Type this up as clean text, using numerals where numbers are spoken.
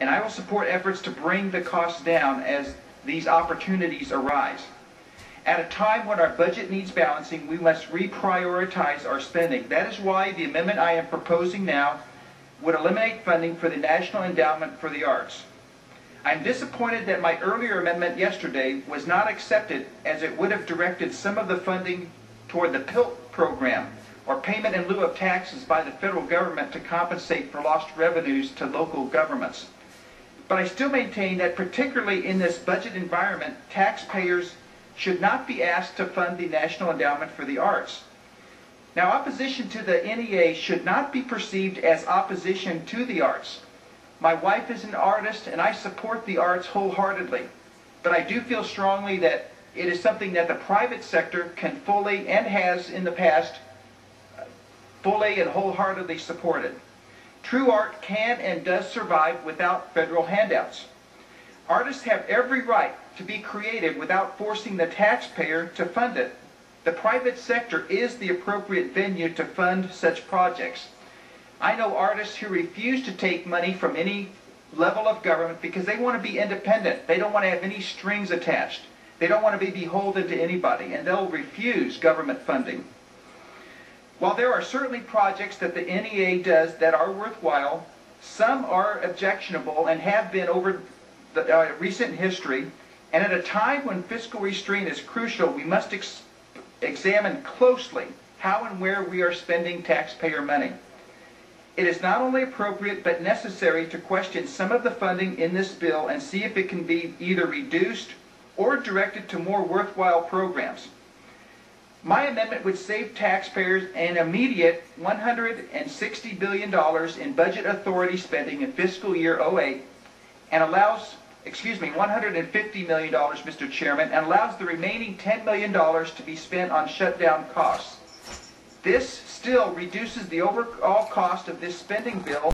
and I will support efforts to bring the costs down as these opportunities arise. At a time when our budget needs balancing, we must reprioritize our spending. That is why the amendment I am proposing now would eliminate funding for the National Endowment for the Arts. I'm disappointed that my earlier amendment yesterday was not accepted, as it would have directed some of the funding toward the PILT program, or payment in lieu of taxes by the federal government to compensate for lost revenues to local governments. But I still maintain that particularly in this budget environment, taxpayers should not be asked to fund the National Endowment for the Arts. Now, opposition to the NEA should not be perceived as opposition to the arts. My wife is an artist and I support the arts wholeheartedly, but I do feel strongly that it is something that the private sector can fully, and has in the past, fully and wholeheartedly supported. True art can and does survive without federal handouts. Artists have every right to be creative without forcing the taxpayer to fund it. The private sector is the appropriate venue to fund such projects. I know artists who refuse to take money from any level of government because they want to be independent. They don't want to have any strings attached. They don't want to be beholden to anybody, and they'll refuse government funding. While there are certainly projects that the NEA does that are worthwhile, some are objectionable and have been over the recent history, and at a time when fiscal restraint is crucial, we must examine closely how and where we are spending taxpayer money. It is not only appropriate but necessary to question some of the funding in this bill and see if it can be either reduced or directed to more worthwhile programs. My amendment would save taxpayers an immediate $160 billion in budget authority spending in fiscal year 08 and allows, $150 million, Mr. Chairman, and allows the remaining $10 million to be spent on shutdown costs. This still reduces the overall cost of this spending bill